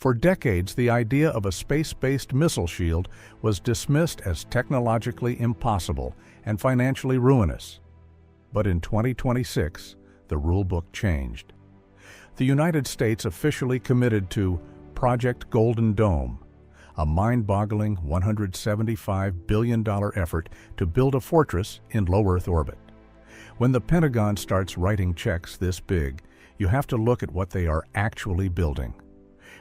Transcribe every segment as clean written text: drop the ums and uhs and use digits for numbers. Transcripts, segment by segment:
For decades, the idea of a space-based missile shield was dismissed as technologically impossible and financially ruinous. But in 2026, the rulebook changed. The United States officially committed to Project Golden Dome, a mind-boggling $175 billion effort to build a fortress in low Earth orbit. When the Pentagon starts writing checks this big, you have to look at what they are actually building.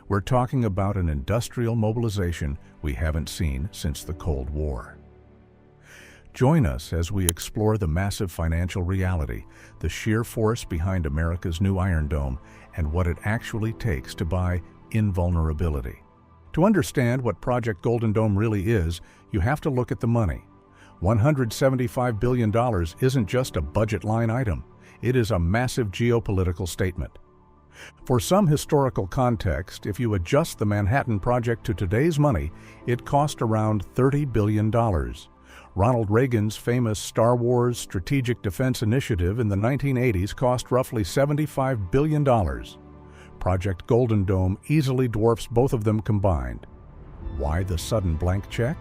We're talking about an industrial mobilization we haven't seen since the Cold War. Join us as we explore the massive financial reality, the sheer force behind America's new Iron Dome, and what it actually takes to buy invulnerability. To understand what Project Golden Dome really is, you have to look at the money. $175 billion isn't just a budget line item. It is a massive geopolitical statement. For some historical context, if you adjust the Manhattan Project to today's money, it cost around $30 billion. Ronald Reagan's famous Star Wars Strategic Defense Initiative in the 1980s cost roughly $75 billion. Project Golden Dome easily dwarfs both of them combined. Why the sudden blank check?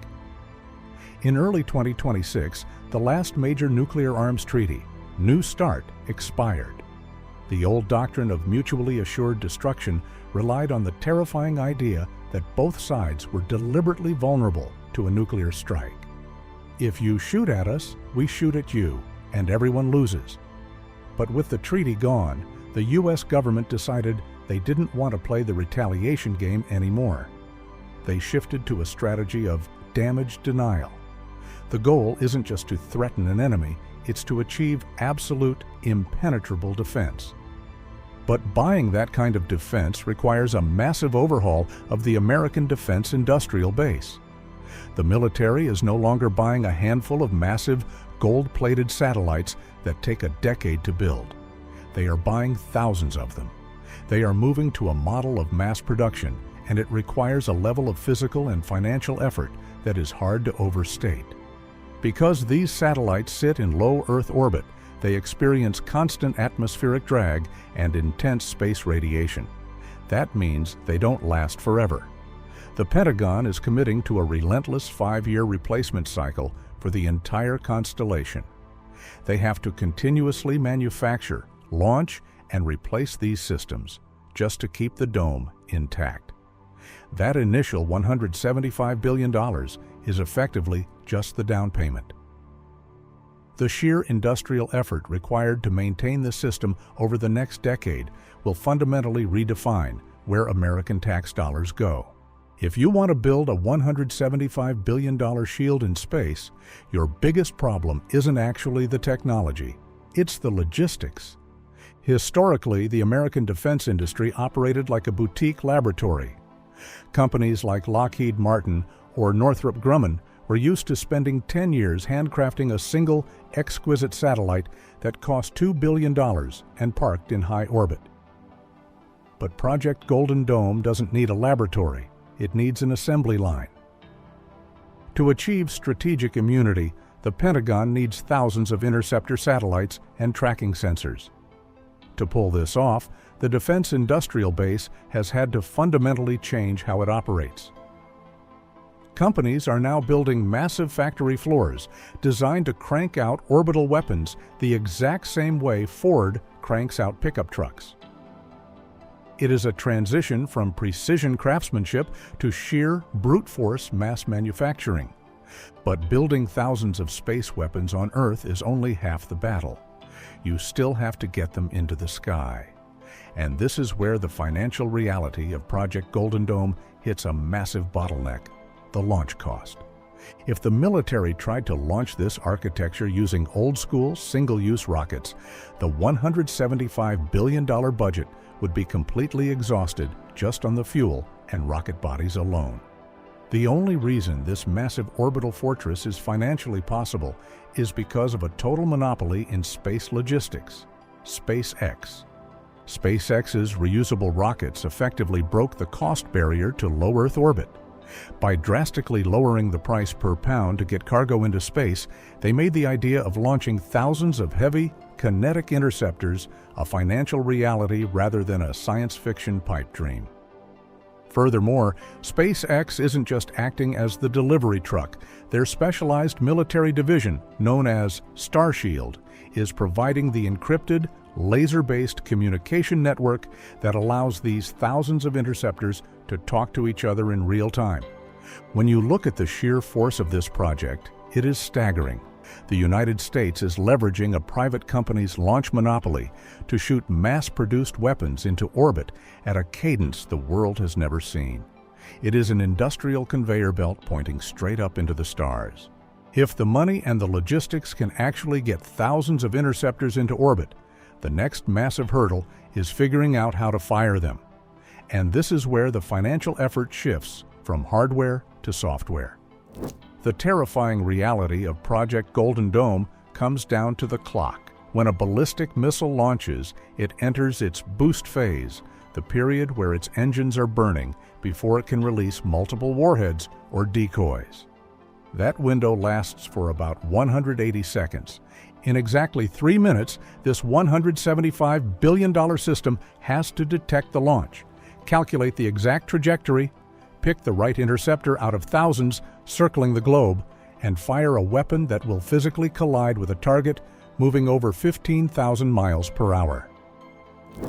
In early 2026, the last major nuclear arms treaty, New START, expired. The old doctrine of mutually assured destruction relied on the terrifying idea that both sides were deliberately vulnerable to a nuclear strike. If you shoot at us, we shoot at you, and everyone loses. But with the treaty gone, the U.S. government decided they didn't want to play the retaliation game anymore. They shifted to a strategy of damage denial. The goal isn't just to threaten an enemy, it's to achieve absolute, impenetrable defense. But buying that kind of defense requires a massive overhaul of the American defense industrial base. The military is no longer buying a handful of massive, gold-plated satellites that take a decade to build. They are buying thousands of them. They are moving to a model of mass production, and it requires a level of physical and financial effort that is hard to overstate. Because these satellites sit in low Earth orbit, they experience constant atmospheric drag and intense space radiation. That means they don't last forever. The Pentagon is committing to a relentless 5-year replacement cycle for the entire constellation. They have to continuously manufacture, launch, and replace these systems just to keep the dome intact. That initial $175 billion is effectively just the down payment. The sheer industrial effort required to maintain the system over the next decade will fundamentally redefine where American tax dollars go. If you want to build a $175 billion shield in space, your biggest problem isn't actually the technology, it's the logistics. Historically, the American defense industry operated like a boutique laboratory. Companies like Lockheed Martin or Northrop Grumman were used to spending 10 years handcrafting a single, exquisite satellite that cost $2 billion and parked in high orbit. But Project Golden Dome doesn't need a laboratory, it needs an assembly line. To achieve strategic immunity, the Pentagon needs thousands of interceptor satellites and tracking sensors. To pull this off, the defense industrial base has had to fundamentally change how it operates. Companies are now building massive factory floors designed to crank out orbital weapons the exact same way Ford cranks out pickup trucks. It is a transition from precision craftsmanship to sheer brute force mass manufacturing. But building thousands of space weapons on Earth is only half the battle. You still have to get them into the sky. And this is where the financial reality of Project Golden Dome hits a massive bottleneck: the launch cost. If the military tried to launch this architecture using old-school, single-use rockets, the $175 billion budget would be completely exhausted just on the fuel and rocket bodies alone. The only reason this massive orbital fortress is financially possible is because of a total monopoly in space logistics: SpaceX. SpaceX's reusable rockets effectively broke the cost barrier to low Earth orbit. By drastically lowering the price per pound to get cargo into space, they made the idea of launching thousands of heavy, kinetic interceptors a financial reality rather than a science fiction pipe dream. Furthermore, SpaceX isn't just acting as the delivery truck. Their specialized military division, known as Starshield, is providing the encrypted, laser-based communication network that allows these thousands of interceptors to talk to each other in real time. When you look at the sheer force of this project, it is staggering. The United States is leveraging a private company's launch monopoly to shoot mass-produced weapons into orbit at a cadence the world has never seen. It is an industrial conveyor belt pointing straight up into the stars. If the money and the logistics can actually get thousands of interceptors into orbit, the next massive hurdle is figuring out how to fire them. And this is where the financial effort shifts from hardware to software. The terrifying reality of Project Golden Dome comes down to the clock. When a ballistic missile launches, it enters its boost phase, the period where its engines are burning before it can release multiple warheads or decoys. That window lasts for about 180 seconds. In exactly 3 minutes, this $175 billion system has to detect the launch, calculate the exact trajectory, pick the right interceptor out of thousands circling the globe, and fire a weapon that will physically collide with a target moving over 15,000 miles per hour.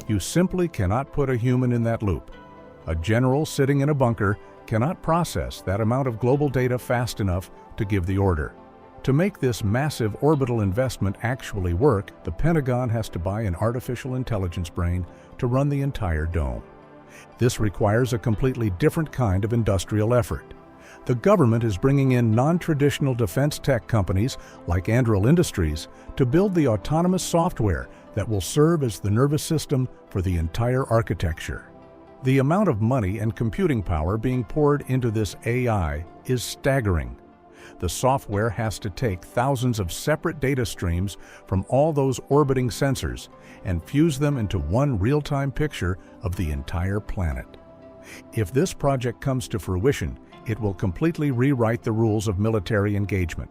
You simply cannot put a human in that loop. A general sitting in a bunker cannot process that amount of global data fast enough to give the order. To make this massive orbital investment actually work, the Pentagon has to buy an artificial intelligence brain to run the entire dome. This requires a completely different kind of industrial effort. The government is bringing in non-traditional defense tech companies like Anduril Industries to build the autonomous software that will serve as the nervous system for the entire architecture. The amount of money and computing power being poured into this AI is staggering. The software has to take thousands of separate data streams from all those orbiting sensors and fuse them into one real-time picture of the entire planet. If this project comes to fruition, it will completely rewrite the rules of military engagement.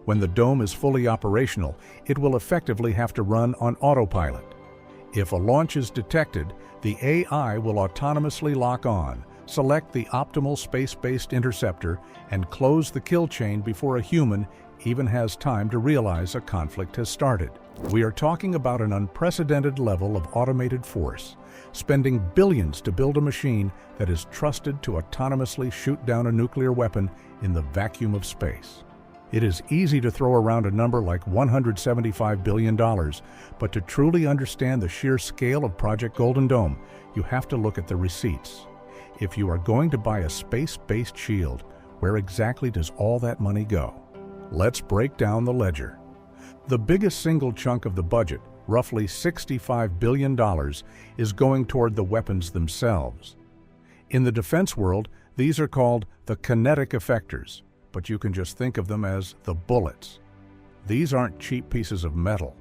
When the dome is fully operational, it will effectively have to run on autopilot. If a launch is detected, the AI will autonomously lock on, select the optimal space-based interceptor, and close the kill chain before a human even has time to realize a conflict has started. We are talking about an unprecedented level of automated force, spending billions to build a machine that is trusted to autonomously shoot down a nuclear weapon in the vacuum of space. It is easy to throw around a number like $175 billion, but to truly understand the sheer scale of Project Golden Dome, you have to look at the receipts. If you are going to buy a space-based shield, where exactly does all that money go? Let's break down the ledger. The biggest single chunk of the budget, roughly $65 billion, is going toward the weapons themselves. In the defense world, these are called the kinetic effectors, but you can just think of them as the bullets. These aren't cheap pieces of metal.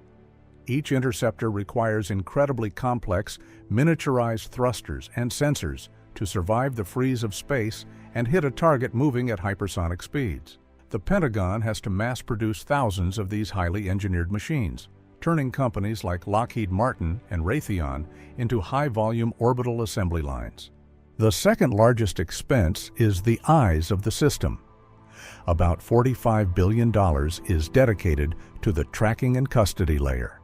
Each interceptor requires incredibly complex, miniaturized thrusters and sensors to survive the freeze of space and hit a target moving at hypersonic speeds. The Pentagon has to mass-produce thousands of these highly engineered machines, turning companies like Lockheed Martin and Raytheon into high-volume orbital assembly lines. The second largest expense is the eyes of the system. About $45 billion is dedicated to the tracking and custody layer.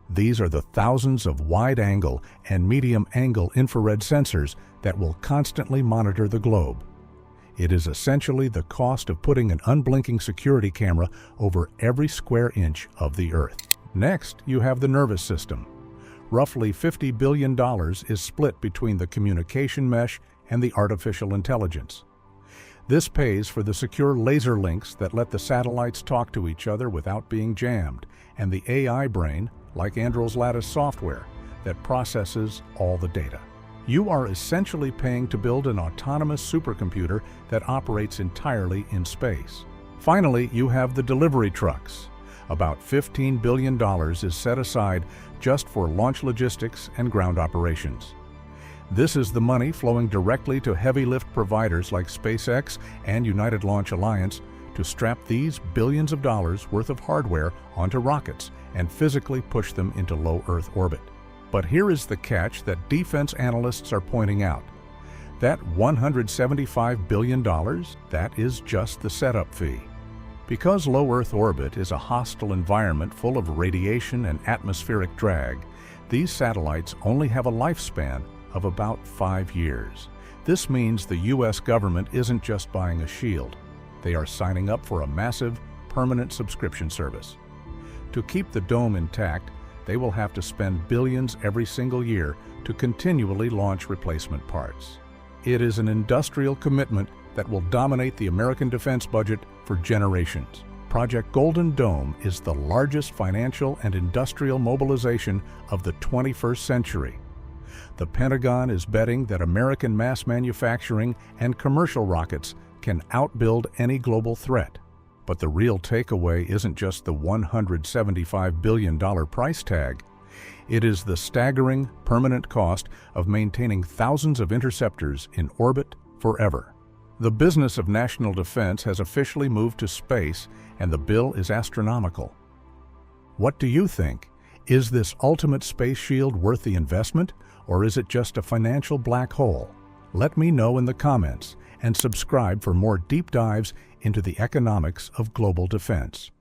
These are the thousands of wide-angle and medium-angle infrared sensors that will constantly monitor the globe. It is essentially the cost of putting an unblinking security camera over every square inch of the Earth. Next, you have the nervous system. Roughly $50 billion is split between the communication mesh and the artificial intelligence. This pays for the secure laser links that let the satellites talk to each other without being jammed, and the AI brain, like Anduril's Lattice software, that processes all the data. You are essentially paying to build an autonomous supercomputer that operates entirely in space. Finally, you have the delivery trucks. About $15 billion is set aside just for launch logistics and ground operations. This is the money flowing directly to heavy lift providers like SpaceX and United Launch Alliance to strap these billions of dollars worth of hardware onto rockets and physically push them into low Earth orbit. But here is the catch that defense analysts are pointing out. That $175 billion, that is just the setup fee. Because low Earth orbit is a hostile environment full of radiation and atmospheric drag, these satellites only have a lifespan of about 5 years. This means the U.S. government isn't just buying a shield. They are signing up for a massive, permanent subscription service. To keep the dome intact, they will have to spend billions every single year to continually launch replacement parts. It is an industrial commitment that will dominate the American defense budget for generations. Project Golden Dome is the largest financial and industrial mobilization of the 21st century. The Pentagon is betting that American mass manufacturing and commercial rockets can outbuild any global threat. But the real takeaway isn't just the $175 billion price tag. It is the staggering, permanent cost of maintaining thousands of interceptors in orbit forever. The business of national defense has officially moved to space, and the bill is astronomical. What do you think? Is this ultimate space shield worth the investment, or is it just a financial black hole? Let me know in the comments, and subscribe for more deep dives into the economics of global defense.